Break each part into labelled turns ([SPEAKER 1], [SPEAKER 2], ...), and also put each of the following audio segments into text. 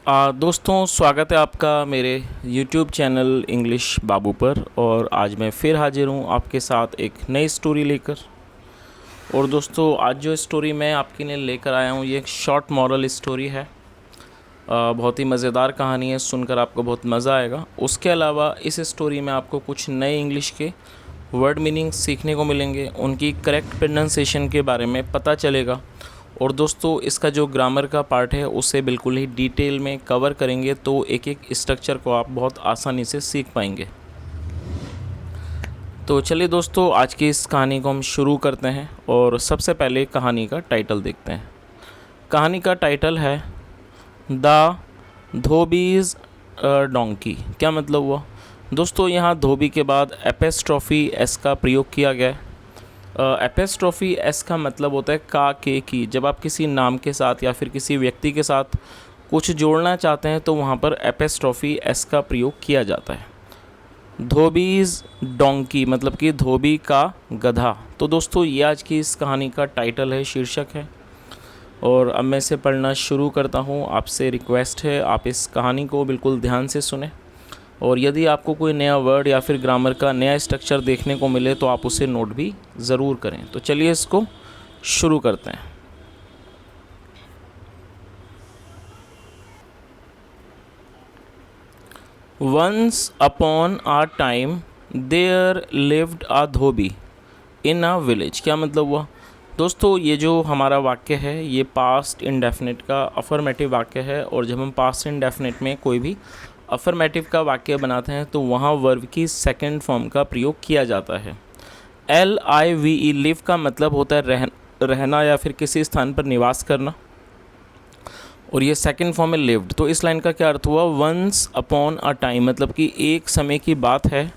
[SPEAKER 1] दोस्तों, स्वागत है आपका मेरे YouTube चैनल इंग्लिश बाबू पर। और आज मैं फिर हाजिर हूँ आपके साथ एक नई स्टोरी लेकर। और दोस्तों, आज जो स्टोरी मैं आपके लिए लेकर आया हूँ ये एक शॉर्ट मॉरल स्टोरी है। बहुत ही मज़ेदार कहानी है, सुनकर आपको बहुत मज़ा आएगा। उसके अलावा इस स्टोरी में आपको कुछ नए इंग्लिश के वर्ड मीनिंग सीखने को मिलेंगे, उनकी करेक्ट प्रोनाउंसिएशन के बारे में पता चलेगा। और दोस्तों, इसका जो ग्रामर का पार्ट है उसे बिल्कुल ही डिटेल में कवर करेंगे, तो एक एक स्ट्रक्चर को आप बहुत आसानी से सीख पाएंगे। तो चलिए दोस्तों, आज की इस कहानी को हम शुरू करते हैं। और सबसे पहले कहानी का टाइटल देखते हैं। कहानी का टाइटल है द धोबीज़ डोंकी। क्या मतलब हुआ दोस्तों? यहाँ धोबी के बाद एपेस्ट्रॉफी एस का प्रयोग किया गया है। एपेस्ट्रॉफी एस का मतलब होता है का के की। जब आप किसी नाम के साथ या फिर किसी व्यक्ति के साथ कुछ जोड़ना चाहते हैं तो वहाँ पर एपेस्ट्रॉफी एस का प्रयोग किया जाता है। धोबीज़ डोंकी मतलब कि धोबी का गधा। तो दोस्तों, ये आज की इस कहानी का टाइटल है, शीर्षक है। और अब मैं इसे पढ़ना शुरू करता हूँ। आपसे रिक्वेस्ट है आप इस कहानी को बिल्कुल ध्यान से सुने। और यदि आपको कोई नया वर्ड या फिर ग्रामर का नया स्ट्रक्चर देखने को मिले तो आप उसे नोट भी ज़रूर करें। तो चलिए इसको शुरू करते हैं। Once upon a time there lived a dhobi in a village. क्या मतलब हुआ दोस्तों? ये जो हमारा वाक्य है ये पास्ट इंडेफिनिट का अफर्मेटिव वाक्य है। और जब हम पास्ट इंडेफिनिट में कोई भी अफर्मेटिव का वाक्य बनाते हैं तो वहाँ वर्ब की सेकंड फॉर्म का प्रयोग किया जाता है। LIVE लिव का मतलब होता है रहना या फिर किसी स्थान पर निवास करना। और ये सेकंड फॉर्म है लिव्ड। तो इस लाइन का क्या अर्थ हुआ? वंस अपॉन अ टाइम मतलब कि एक समय की बात है।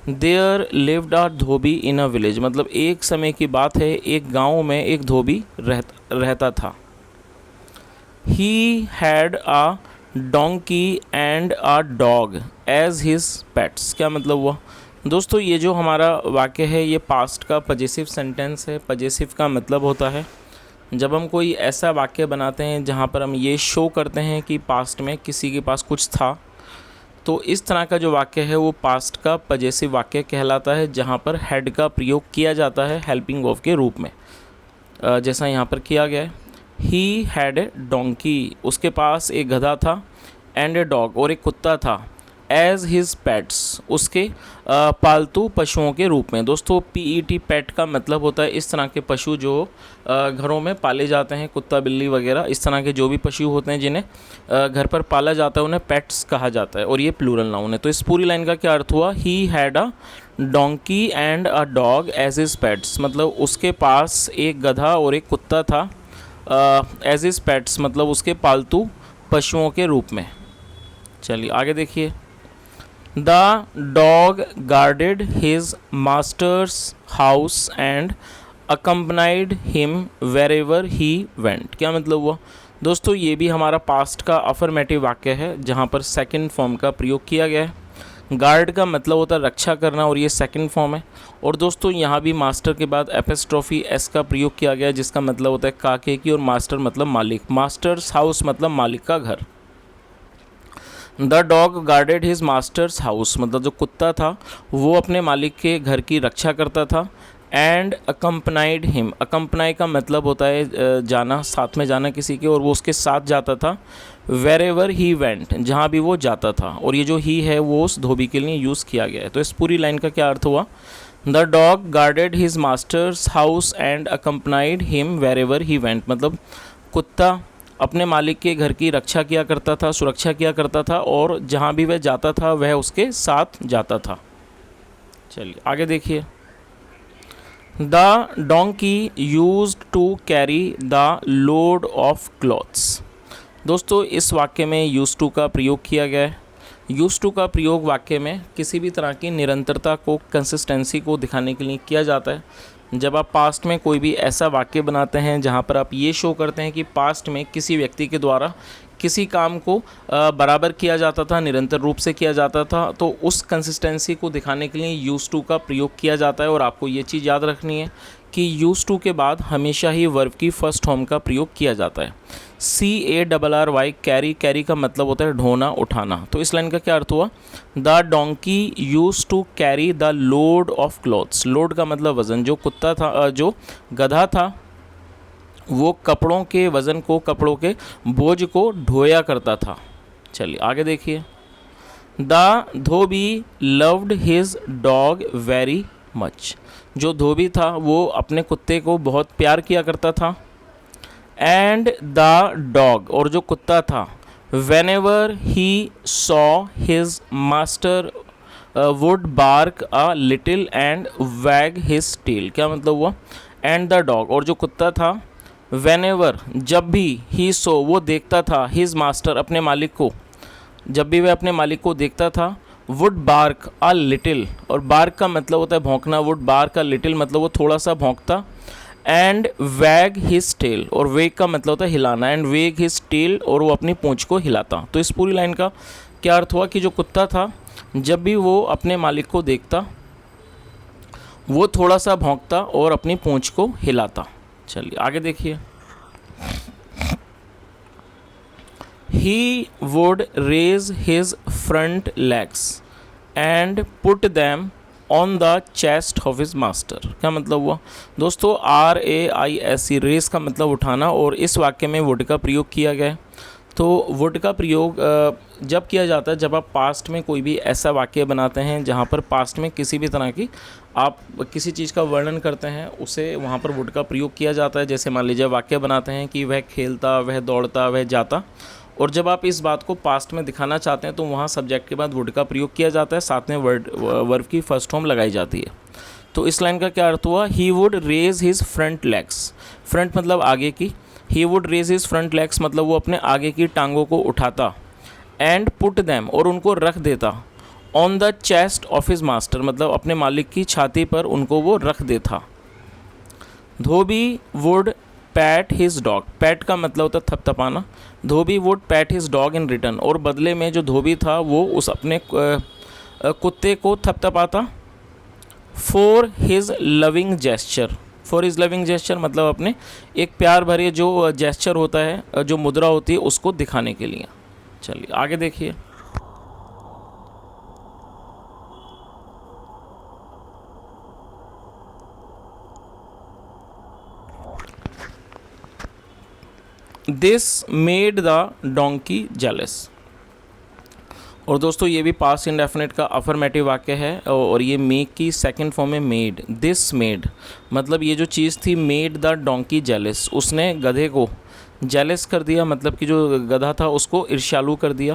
[SPEAKER 1] There lived a dhobi in a village मतलब एक समय की बात है, एक गाँव में एक धोबी रहता था। He had a donkey and a dog as his pets. क्या मतलब हुआ दोस्तों? ये जो हमारा वाक्य है ये पास्ट का पजेसिव सेंटेंस है। पजेसिव का मतलब होता है जब हम कोई ऐसा वाक्य बनाते हैं जहाँ पर हम ये शो करते हैं कि पास्ट में किसी के पास कुछ था, तो इस तरह का जो वाक्य है वो पास्ट का पजेसिव वाक्य कहलाता है, जहाँ पर हैड का प्रयोग किया जाता है हेल्पिंग ऑफ के रूप में, जैसा यहाँ पर किया गया है। ही हैड ए डोंकी, उसके पास एक गधा था, एंड ए डॉग और एक कुत्ता था, एज हिज पेट्स उसके पालतू पशुओं के रूप में। दोस्तों, PET पेट का मतलब होता है इस तरह के पशु जो घरों में पाले जाते हैं, कुत्ता बिल्ली वगैरह इस तरह के जो भी पशु होते हैं जिन्हें घर पर पाला जाता है उन्हें पेट्स कहा जाता है। और ये प्लूरल नाउन है। तो इस पूरी लाइन का क्या अर्थ हुआ? He had a donkey and a dog as his pets मतलब उसके पास एक गधा और एक कुत्ता था एज हिज पेट्स मतलब उसके पालतू पशुओं के रूप में। चलिए आगे देखिए। The dog guarded his master's house and accompanied him wherever he went. क्या मतलब हुआ दोस्तों? ये भी हमारा पास्ट का अफर्मेटिव वाक्य है जहाँ पर सेकंड फॉर्म का प्रयोग किया गया है। गार्ड का मतलब होता है रक्षा करना और ये सेकंड फॉर्म है। और दोस्तों, यहाँ भी मास्टर के बाद एपेस्ट्रॉफी एस का प्रयोग किया गया जिसका मतलब होता है काके की, और मास्टर मतलब मालिक। मास्टर्स हाउस मतलब मालिक का घर। The dog guarded his master's house मतलब जो कुत्ता था वो अपने मालिक के घर की रक्षा करता था। एंड अकम्पनाइड हिम, अकम्पनाई का मतलब होता है जाना, साथ में जाना किसी के, और वो उसके साथ जाता था। वेर एवर ही वेंट जहाँ भी वो जाता था। और ये जो ही है वो उस धोबी के लिए यूज़ किया गया है। तो इस पूरी लाइन का क्या अर्थ हुआ? The dog guarded his master's house and accompanied him wherever he went मतलब कुत्ता अपने मालिक के घर की रक्षा किया करता था, सुरक्षा किया करता था, और जहाँ भी वह जाता था वह उसके साथ जाता था। चलिए आगे देखिए। The donkey used to carry the load of clothes. दोस्तों, इस वाक्य में यूज टू का प्रयोग किया गया है। यूज टू का प्रयोग वाक्य में किसी भी तरह की निरंतरता को, कंसिस्टेंसी को दिखाने के लिए किया जाता है। जब आप पास्ट में कोई भी ऐसा वाक्य बनाते हैं जहाँ पर आप ये शो करते हैं कि पास्ट में किसी व्यक्ति के द्वारा किसी काम को बराबर किया जाता था, निरंतर रूप से किया जाता था, तो उस कंसिस्टेंसी को दिखाने के लिए यूज टू का प्रयोग किया जाता है। और आपको ये चीज़ याद रखनी है कि यूज टू के बाद हमेशा ही वर्ब की फर्स्ट फॉर्म का प्रयोग किया जाता है। CARRY कैरी, कैरी का मतलब होता है ढोना, उठाना। तो इस लाइन का क्या अर्थ हुआ? The donkey use to carry the load of clothes. Load का मतलब वज़न। जो कुत्ता था, जो गधा था, वो कपड़ों के वज़न को, कपड़ों के बोझ को ढोया करता था। चलिए आगे देखिए। The Dhobi loved his dog very much. जो धोबी था वो अपने कुत्ते को बहुत प्यार किया करता था। एंड द डॉग, और जो कुत्ता था, whenever he saw his master would bark a little and wag his tail. क्या मतलब हुआ? एंड द डॉग, और जो कुत्ता था, वेनेवर, जब भी, ही सो, वो देखता था, हिज मास्टर, अपने मालिक को, जब भी वह अपने मालिक को देखता था, वुड बार्क अ लिटिल, और बार्क का मतलब होता है भौंकना, वुड बार्क अ लिटिल मतलब वो थोड़ा सा भौंकता। एंड वैग हिज टेल, और वेग का मतलब होता है हिलाना, एंड वेग हिज टेल, और वो अपनी पूंछ को हिलाता। तो इस पूरी लाइन का क्या अर्थ हुआ कि जो कुत्ता था, जब भी वो अपने मालिक को देखता, वो थोड़ा सा भौंकता और अपनी पूंछ को हिलाता। चलिए आगे देखिए। He would raise his front legs and put them on the chest of his master। क्या मतलब हुआ? दोस्तों RAISE, रेस का मतलब उठाना, और इस वाक्य में वुड का प्रयोग किया गया है। तो वुड का प्रयोग जब किया जाता है जब आप पास्ट में कोई भी ऐसा वाक्य बनाते हैं जहाँ पर पास्ट में किसी भी तरह की आप किसी चीज़ का वर्णन करते हैं, उसे वहाँ पर वुड का प्रयोग किया जाता है। जैसे मान लीजिए वाक्य बनाते हैं कि वह खेलता, वह दौड़ता, वह जाता, और जब आप इस बात को पास्ट में दिखाना चाहते हैं तो वहाँ सब्जेक्ट के बाद वुड का प्रयोग किया जाता है, साथ में वर्ब की फर्स्ट फॉर्म लगाई जाती है। तो इस लाइन का क्या अर्थ हुआ? He would raise his front legs. Front मतलब आगे की, he would raise his front legs मतलब वो अपने आगे की टांगों को उठाता। एंड पुट दैम, और उनको रख देता। On the chest of his master मतलब अपने मालिक की छाती पर उनको वो रख देता। धोबी would pat his dog, pat का मतलब होता है थपथपाना। धोबी would pat his dog in return, और बदले में जो धोबी था वो उस अपने कुत्ते को थपथपाता। For his loving gesture, for his loving gesture मतलब अपने एक प्यार भरे जो जेस्चर होता है, जो मुद्रा होती है, उसको दिखाने के लिए। चलिए आगे देखिए। This made the donkey jealous, और दोस्तों ये भी पास्ट इंडेफिनिट का अफर्मेटिव वाक्य है, और ये मेक की सेकंड फॉर्म में मेड। दिस मेड मतलब ये जो चीज़ थी, मेड द डोंकी जेलस, उसने गधे को जेलस कर दिया, मतलब कि जो गधा था उसको ईर्ष्यालु कर दिया।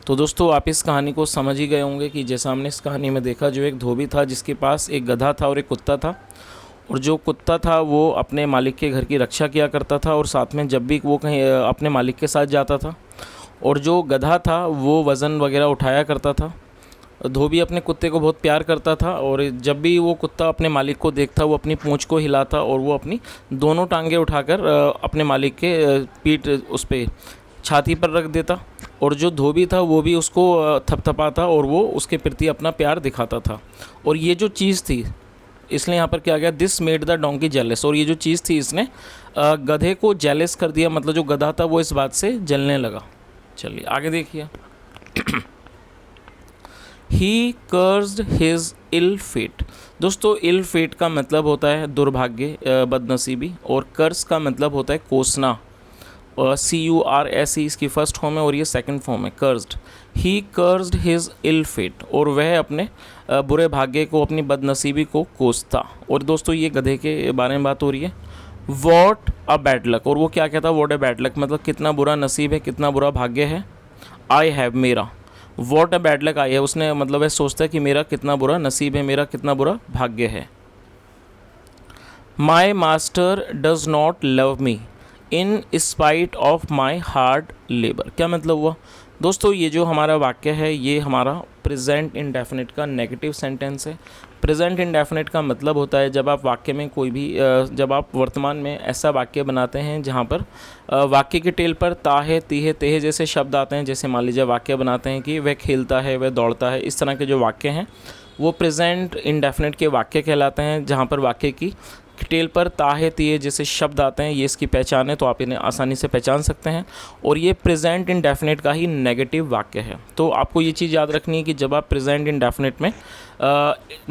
[SPEAKER 1] तो दोस्तों आप इस कहानी को समझ ही गए होंगे कि जैसा हमने इस कहानी में देखा, जो एक धोबी था जिसके पास एक गधा था और एक कुत्ता था, और जो कुत्ता था वो अपने मालिक के घर की रक्षा किया करता था, और साथ में जब भी वो कहीं अपने मालिक के साथ जाता था, और जो गधा था वो वज़न वगैरह उठाया करता था। धोबी अपने कुत्ते को बहुत प्यार करता था, और जब भी वो कुत्ता अपने मालिक को देखता वो अपनी पूंछ को हिलाता, और वो अपनी दोनों टांगें उठाकर अपने मालिक के पीठ उस पर छाती पर रख देता, और जो धोबी था वो भी उसको थपथपाता और वो उसके प्रति अपना प्यार दिखाता था। और ये जो चीज़ थी, इसलिए यहाँ पर क्या गया, this made the donkey jealous, और ये जो चीज़ थी इसने गधे को जेलस कर दिया, मतलब जो गधा था वो इस बात से जलने लगा। चलिए आगे देखिए। ही कर्स्ड हिज इल फेट। दोस्तों इल फेट का मतलब होता है दुर्भाग्य, बदनसीबी, और कर्स का मतलब होता है कोसना। CURSE इसकी फर्स्ट फॉर्म है और ये सेकंड फॉर्म है, कर्स्ड। ही कर्स्ड हिज इल फेट, और वह अपने बुरे भाग्य को, अपनी बदनसीबी को कोसता। और दोस्तों ये गधे के बारे में बात हो रही है। वॉट अ बैड लक, और वो क्या कहता, वॉट अ बैड लक मतलब कितना बुरा नसीब है, कितना बुरा भाग्य है। आई हैव मेरा, what a bad luck I है, उसने मतलब वह सोचता है कि मेरा कितना बुरा नसीब है, मेरा कितना बुरा भाग्य है। My master does not love me in spite of my hard labour. क्या मतलब हुआ? दोस्तों ये जो हमारा वाक्य है ये हमारा प्रेजेंट इंडेफिनिट का नेगेटिव सेंटेंस है। प्रेजेंट इंडेफिनिट का मतलब होता है जब आप वाक्य में कोई भी जब आप वर्तमान में ऐसा वाक्य बनाते हैं जहाँ पर वाक्य के टेल पर ता है, ती है, ते है जैसे शब्द आते हैं। जैसे मान लीजिए वाक्य बनाते हैं कि वह खेलता है, वह दौड़ता है, इस तरह के जो वाक्य हैं वो प्रेजेंट इंडेफिनिट के वाक्य कहलाते हैं, जहाँ पर वाक्य की टेल पर ताहे तिये जैसे शब्द आते हैं, ये इसकी पहचान है, तो आप इन्हें आसानी से पहचान सकते हैं। और ये प्रेजेंट इंडेफिनिट का ही नेगेटिव वाक्य है। तो आपको ये चीज़ याद रखनी है कि जब आप प्रेजेंट इंडेफिनिट में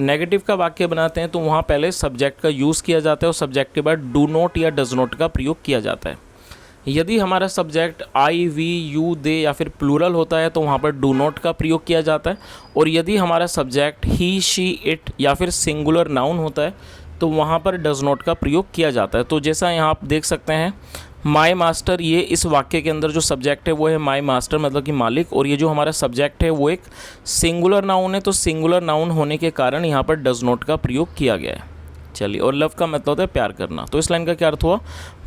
[SPEAKER 1] नेगेटिव का वाक्य बनाते हैं तो वहाँ पहले सब्जेक्ट का यूज़ किया जाता है और सब्जेक्ट के बाद डू नॉट या डज नॉट का प्रयोग किया जाता है। यदि हमारा सब्जेक्ट आई, वी, यू, दे या फिर प्लूरल होता है तो वहाँ पर डू नॉट का प्रयोग किया जाता है। और यदि हमारा सब्जेक्ट ही, शी, इट या फिर सिंगुलर नाउन होता है तो वहाँ पर डज नॉट का प्रयोग किया जाता है। तो जैसा यहाँ आप देख सकते हैं, माई मास्टर, ये इस वाक्य के अंदर जो सब्जेक्ट है वो है माई मास्टर, मतलब कि मालिक। और ये जो हमारा सब्जेक्ट है वो एक सिंगुलर नाउन है, तो सिंगुलर नाउन होने के कारण यहाँ पर डज नॉट का प्रयोग किया गया है। चलिए, और लव का मतलब होता है प्यार करना। तो इस लाइन का क्या अर्थ हुआ,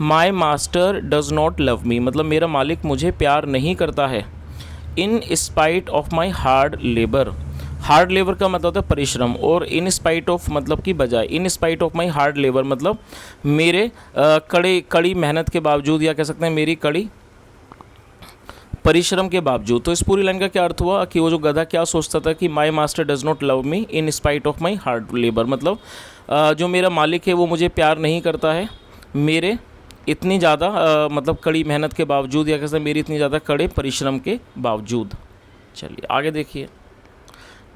[SPEAKER 1] my master does not love me, मतलब मेरा मालिक मुझे प्यार नहीं करता है। In spite of my hard labour, hard labour का मतलब होता है परिश्रम, और इन स्पाइट ऑफ मतलब की बजाय, in spite of my hard labour मतलब मेरे कड़ी मेहनत के बावजूद, या कह सकते हैं मेरी कड़ी परिश्रम के बावजूद। तो इस पूरी लाइन का क्या अर्थ हुआ कि वो जो गधा क्या सोचता था कि my master does not love me in spite of my hard labour, मतलब जो मेरा मालिक है वो मुझे प्यार नहीं करता है मेरे इतनी ज़्यादा मतलब कड़ी मेहनत के बावजूद, या कैसे मेरी इतनी ज़्यादा कड़े परिश्रम के बावजूद। चलिए आगे देखिए,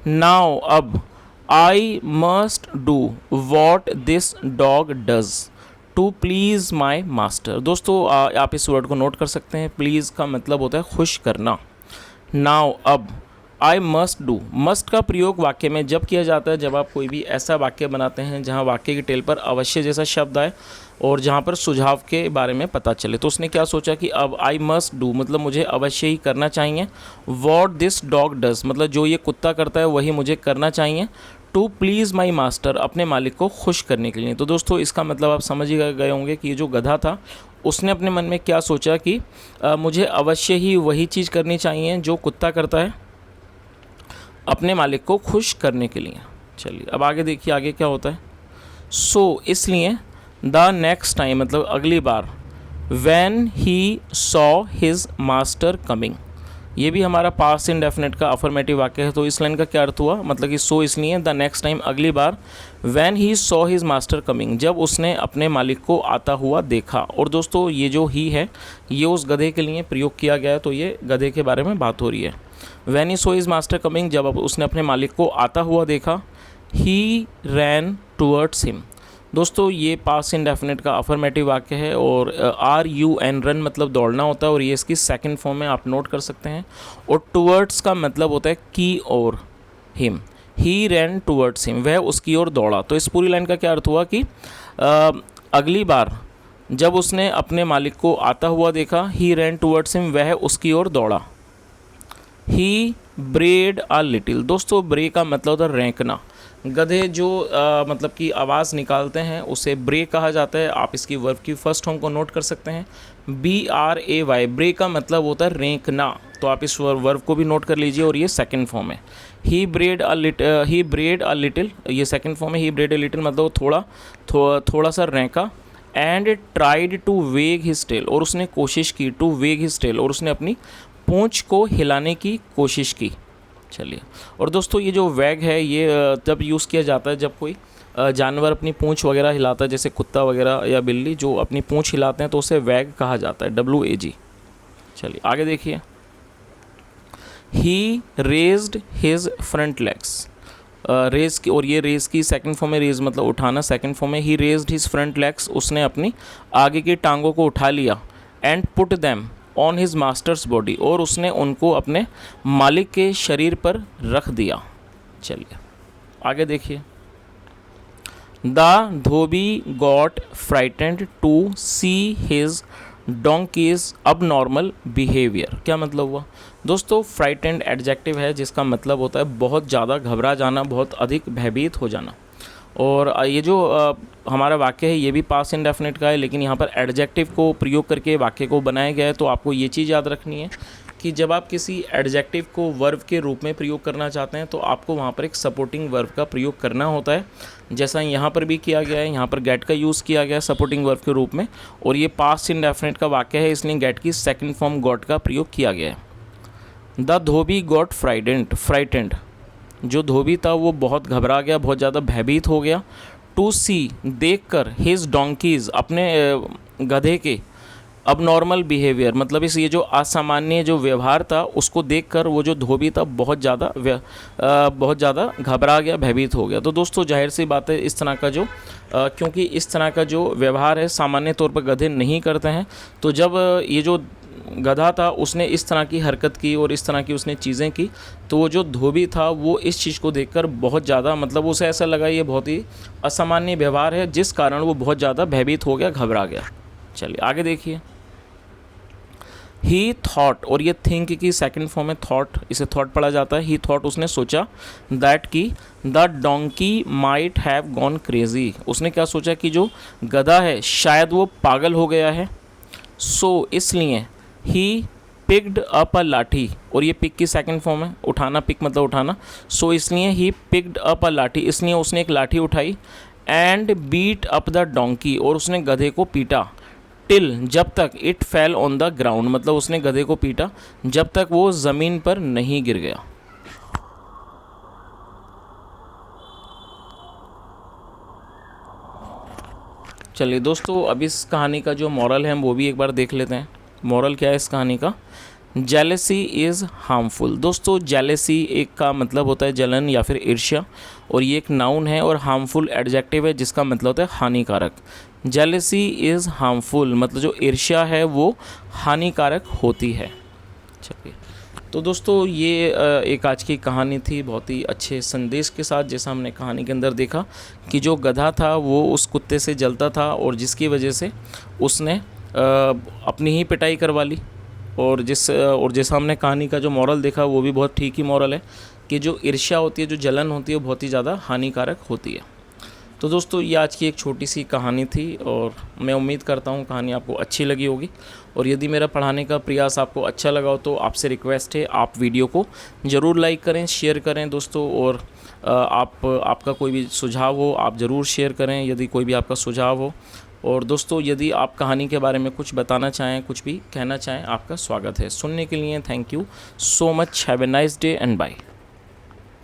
[SPEAKER 1] नाउ अब, I must do what this dog does to please my master. दोस्तों आप इस वर्ड को नोट कर सकते हैं, प्लीज़ का मतलब होता है खुश करना। नाउ अब, आई मस्ट डू, मस्ट का प्रयोग वाक्य में जब किया जाता है जब आप कोई भी ऐसा वाक्य बनाते हैं जहां वाक्य की टेल पर अवश्य जैसा शब्द आए और जहां पर सुझाव के बारे में पता चले। तो उसने क्या सोचा कि अब आई मस्ट डू मतलब मुझे अवश्य ही करना चाहिए, वॉट दिस डॉग डज मतलब जो ये कुत्ता करता है वही मुझे करना चाहिए, टू प्लीज़ माई मास्टर अपने मालिक को खुश करने के लिए। तो दोस्तों इसका मतलब आप समझ ही गए होंगे कि ये जो गधा था उसने अपने मन में क्या सोचा कि मुझे अवश्य ही वही चीज़ करनी चाहिए जो कुत्ता करता है अपने मालिक को खुश करने के लिए। चलिए अब आगे देखिए, आगे क्या होता है। सो इसलिए, द नेक्स्ट टाइम मतलब अगली बार, when he saw his master coming, ये भी हमारा पास्ट इंडेफिनिट का अफर्मेटिव वाक्य है। तो इस लाइन का क्या अर्थ हुआ, मतलब कि सो इसलिए, द नेक्स्ट टाइम अगली बार, when he saw his master coming जब उसने अपने मालिक को आता हुआ देखा। और दोस्तों ये जो ही है ये उस गधे के लिए प्रयोग किया गया है, तो ये गधे के बारे में बात हो रही है। When he saw his master coming जब उसने अपने मालिक को आता हुआ देखा, ही रैन टूवर्ड्स हिम। दोस्तों ये पास्ट इंडेफिनिट का अफर्मेटिव वाक्य है और आर यू एन रन मतलब दौड़ना होता है और ये इसकी सेकंड फॉर्म में आप नोट कर सकते हैं। और टूवर्ड्स का मतलब होता है की और, हिम, ही रैन टूवर्ड्स हिम वह उसकी ओर दौड़ा। तो इस पूरी लाइन का क्या अर्थ हुआ कि अगली बार जब उसने अपने मालिक को आता हुआ देखा, ही रैन टूवर्ड्स हिम वह उसकी ओर दौड़ा। ही ब्रेड आ लिटिल, दोस्तों ब्रे का मतलब होता है रेंकना। गधे जो मतलब कि आवाज़ निकालते हैं उसे ब्रे कहा जाता है। आप इसकी वर्ब की फर्स्ट फॉर्म को नोट कर सकते हैं, BRAY, ब्रे का मतलब होता है रेंकना। तो आप इस वर्ब को भी नोट कर लीजिए और ये सेकंड फॉर्म है। ही ब्रेड अ लिटिल, ये सेकंड फॉर्म है। ही ब्रेड अ लिटिल मतलब थोड़ा सा रेंका। एंड ट्राइड टू वेग हिज टेल, और उसने कोशिश की, टू वेग हिज टेल, और उसने अपनी पूंछ को हिलाने की कोशिश की। चलिए, और दोस्तों ये जो वैग है ये तब यूज़ किया जाता है जब कोई जानवर अपनी पूंछ वगैरह हिलाता है, जैसे कुत्ता वगैरह या बिल्ली जो अपनी पूंछ हिलाते हैं तो उसे वैग कहा जाता है, WAG। चलिए आगे देखिए, he raised his front legs, raise की, और ये रेज की सेकंड फॉर्म है, रेज मतलब उठाना, सेकंड फॉर्म है। ही रेज्ड हिज फ्रंट लेग्स, उसने अपनी आगे की टांगों को उठा लिया। And put them on his masters body, और उसने उनको अपने मालिक के शरीर पर रख दिया। चलिए आगे देखिए, the dhobi got frightened to see his donkeys abnormal behaviour. क्या मतलब हुआ दोस्तों, फ्राइटेंड एडजेक्टिव है जिसका मतलब होता है बहुत ज़्यादा घबरा जाना, बहुत अधिक भयभीत हो जाना। और ये जो हमारा वाक्य है ये भी पास्ट इंडेफिनिट का है, लेकिन यहाँ पर एडजेक्टिव को प्रयोग करके वाक्य को बनाया गया है। तो आपको ये चीज़ याद रखनी है कि जब आप किसी एडजेक्टिव को वर्ब के रूप में प्रयोग करना चाहते हैं तो आपको वहाँ पर एक सपोर्टिंग वर्ब का प्रयोग करना होता है, जैसा यहाँ पर भी किया गया है। यहाँ पर गेट का यूज़ किया गया है सपोर्टिंग वर्ब के रूप में, और ये पास्ट इंडेफिनिट का वाक्य है इसलिए गेट की सेकेंड फॉर्म गॉट का प्रयोग किया गया है। द धोबी गॉट फ्राइटेंड, जो धोबी था वो बहुत घबरा गया, बहुत ज़्यादा भयभीत हो गया। टू सी देखकर हिज डोंकीज अपने गधे के अब नॉर्मल बिहेवियर मतलब इस ये जो असामान्य जो व्यवहार था उसको देखकर वो जो धोबी था बहुत ज़्यादा घबरा गया, भयभीत हो गया। तो दोस्तों जाहिर सी बात है इस तरह का जो क्योंकि इस तरह का जो व्यवहार है सामान्य तौर पर गधे नहीं करते हैं। तो जब ये जो गधा था उसने इस तरह की हरकत की और इस तरह की उसने चीज़ें की तो वो जो धोबी था वो इस चीज़ को देखकर बहुत ज़्यादा मतलब उसे ऐसा लगा ये बहुत ही असामान्य व्यवहार है, जिस कारण वो बहुत ज़्यादा भयभीत हो गया, घबरा गया। चलिए आगे देखिए। ही थॉट, और ये थिंक की सेकंड फॉर्म है थॉट, इसे थॉट पढ़ा जाता है। ही थॉट, उसने सोचा दैट कि the donkey might have gone crazy, उसने क्या सोचा कि जो गधा है शायद वो पागल हो गया है। सो इसलिए ही पिक्ड अप अ लाठी, और ये पिक की सेकंड फॉर्म है उठाना, पिक मतलब उठाना। सो इसलिए ही पिक्ड अप अ लाठी, इसलिए उसने एक लाठी उठाई। And beat up the donkey, और उसने गधे को पीटा। टिल, जब तक it fell on the ground, मतलब उसने गधे को पीटा जब तक वो ज़मीन पर नहीं गिर गया। चलिए दोस्तों अब इस कहानी का जो मॉरल है हम वो भी एक बार देख लेते हैं। मॉरल क्या है इस कहानी का? Jealousy is harmful. दोस्तों जेलेसी एक का मतलब होता है जलन या फिर ईर्ष्या, और ये एक नाउन है, और हार्मफुल एडजेक्टिव है जिसका मतलब होता है हानिकारक। जेलेसी इज़ हार्मफुल मतलब जो ईर्ष्या है वो हानिकारक होती है। चलिए तो दोस्तों ये एक आज की कहानी थी बहुत ही अच्छे संदेश के साथ। जैसा हमने कहानी के अंदर देखा कि जो गधा था वो उस कुत्ते से जलता था और जिसकी वजह से उसने अपनी ही पिटाई करवा ली। और जैसा हमने कहानी का जो मॉरल देखा वो भी बहुत ठीक ही मॉरल है कि जो ईर्ष्या होती है, जो जलन होती है, वो बहुत ही ज़्यादा हानिकारक होती है। तो दोस्तों ये आज की एक छोटी सी कहानी थी और मैं उम्मीद करता हूँ कहानी आपको अच्छी लगी होगी। और यदि मेरा पढ़ाने का प्रयास आपको अच्छा लगा हो तो आपसे रिक्वेस्ट है आप वीडियो को ज़रूर लाइक करें, शेयर करें दोस्तों। और आपका कोई भी सुझाव हो आप ज़रूर शेयर करें यदि कोई भी आपका सुझाव हो। और दोस्तों यदि आप कहानी के बारे में कुछ बताना चाहें, कुछ भी कहना चाहें, आपका स्वागत है। सुनने के लिए thank you so much. Have a nice day and bye.